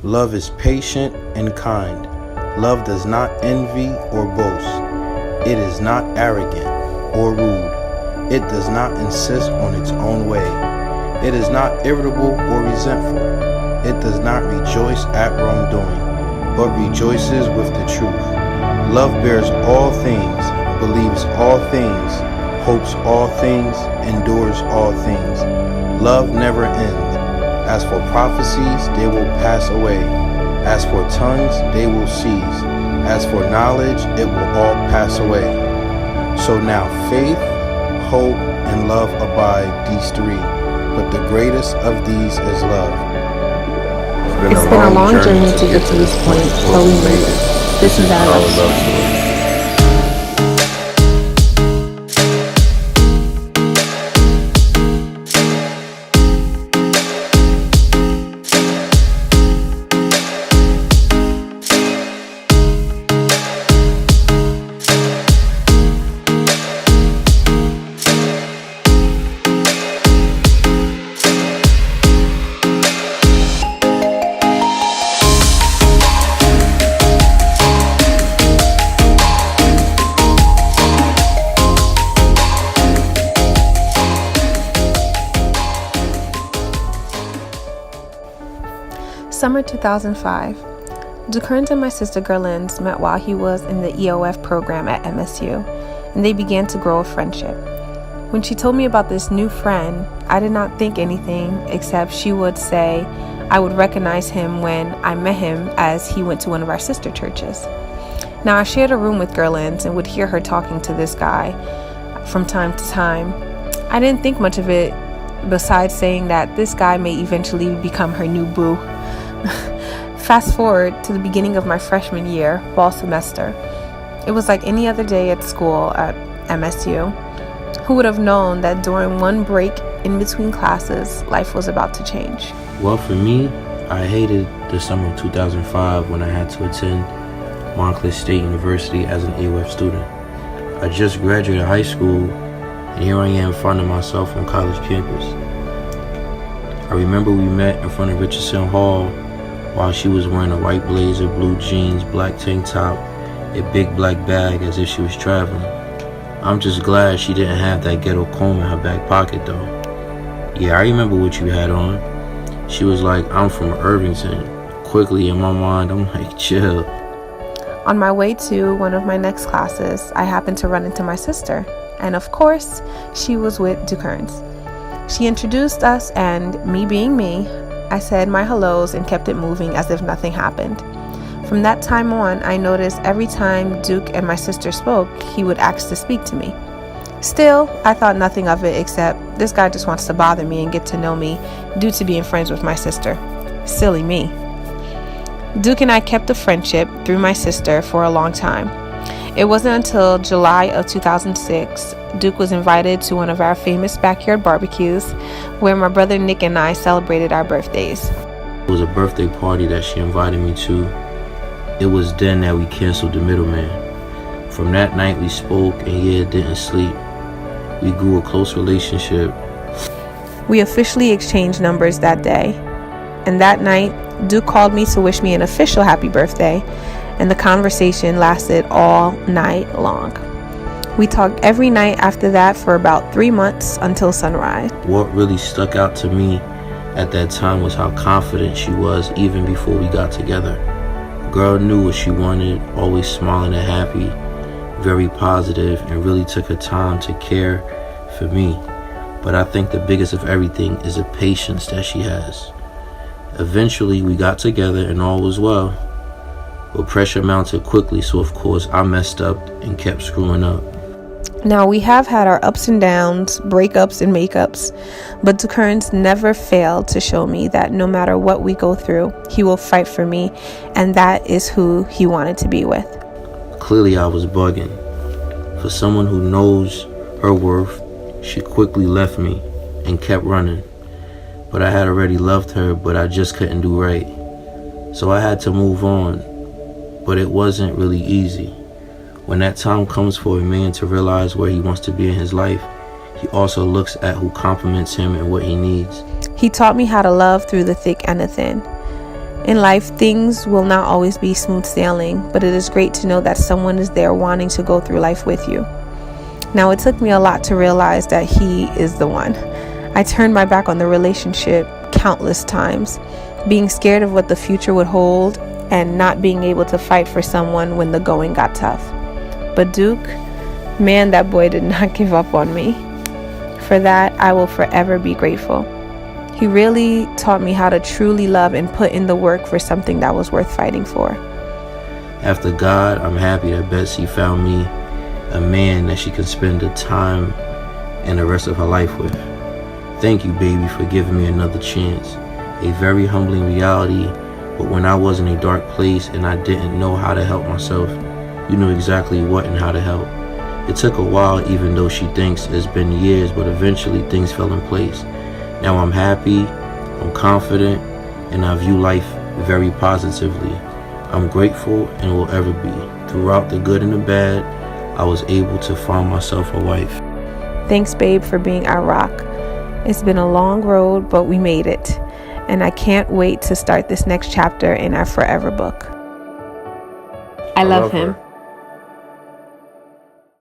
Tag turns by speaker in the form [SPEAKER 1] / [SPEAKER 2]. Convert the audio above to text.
[SPEAKER 1] Love is patient and kind. Love does not envy or boast. It is not arrogant or rude. It does not insist on its own way. It is not irritable or resentful. It does not rejoice at wrongdoing, but rejoices with the truth. Love bears all things, believes all things, hopes all things, endures all things. Love never ends. As for prophecies, they will pass away. As for tongues, they will cease. As for knowledge, it will all pass away. So now faith, hope, and love abide, these three. But the greatest of these is love.
[SPEAKER 2] It's been a long journey to get to this point, but we made it. This is our love story. Summer 2005. Dukerns and my sister Gerlins met while he was in the EOF program at MSU, and they began to grow a friendship. When she told me about this new friend, I did not think anything except she would say I would recognize him when I met him, as he went to one of our sister churches. Now, I shared a room with Gerlins and would hear her talking to this guy from time to time. I didn't think much of it besides saying that this guy may eventually become her new boo. Fast forward to the beginning of my freshman year, fall semester. It was like any other day at school at MSU. Who would have known that during one break in between classes, life was about to change?
[SPEAKER 1] Well, for me, I hated the summer of 2005 when I had to attend Montclair State University as an AWF student. I just graduated high school, and here I am finding myself on college campus. I remember we met in front of Richardson Hall while she was wearing a white blazer, blue jeans, black tank top, a big black bag as if she was traveling. I'm just glad she didn't have that ghetto comb in her back pocket though. Yeah, I remember what you had on. She was like, I'm from Irvington. Quickly in my mind, I'm like, chill.
[SPEAKER 2] On my way to one of my next classes, I happened to run into my sister. And of course, she was with Dukerns. She introduced us, and me being me, I said my hellos and kept it moving as if nothing happened. From that time on, I noticed every time Duke and my sister spoke, he would ask to speak to me. Still, I thought nothing of it except this guy just wants to bother me and get to know me due to being friends with my sister. Silly me. Duke and I kept a friendship through my sister for a long time. It wasn't until July of 2006, Duke was invited to one of our famous backyard barbecues where my brother Nick and I celebrated our birthdays.
[SPEAKER 1] It was a birthday party that she invited me to. It was then that we canceled the middleman. From that night we spoke and didn't sleep. We grew a close relationship.
[SPEAKER 2] We officially exchanged numbers that day. And that night, Duke called me to wish me an official happy birthday, and the conversation lasted all night long. We talked every night after that for about 3 months until sunrise.
[SPEAKER 1] What really stuck out to me at that time was how confident she was even before we got together. Girl knew what she wanted, always smiling and happy, very positive, and really took her time to care for me. But I think the biggest of everything is the patience that she has. Eventually we got together and all was well. But pressure mounted quickly, so of course I messed up and kept screwing up.
[SPEAKER 2] Now, we have had our ups and downs, breakups and makeups, but Dukerns never failed to show me that no matter what we go through, he will fight for me, and that is who he wanted to be with.
[SPEAKER 1] Clearly I was bugging. For someone who knows her worth, she quickly left me and kept running. But I had already loved her, but I just couldn't do right. So I had to move on, but it wasn't really easy. When that time comes for a man to realize where he wants to be in his life, he also looks at who compliments him and what he needs.
[SPEAKER 2] He taught me how to love through the thick and the thin. In life, things will not always be smooth sailing, but it is great to know that someone is there wanting to go through life with you. Now, it took me a lot to realize that he is the one. I turned my back on the relationship countless times, being scared of what the future would hold and not being able to fight for someone when the going got tough. But Duke, man, that boy did not give up on me. For that, I will forever be grateful. He really taught me how to truly love and put in the work for something that was worth fighting for.
[SPEAKER 1] After God, I'm happy that Betsy found me a man that she can spend the time and the rest of her life with. Thank you, baby, for giving me another chance. A very humbling reality, but when I was in a dark place and I didn't know how to help myself, you knew exactly what and how to help. It took a while, even though she thinks it's been years, but eventually things fell in place. Now I'm happy, I'm confident, and I view life very positively. I'm grateful and will ever be. Throughout the good and the bad, I was able to find myself a wife.
[SPEAKER 2] Thanks, babe, for being our rock. It's been a long road, but we made it. And I can't wait to start this next chapter in our forever book. I love him.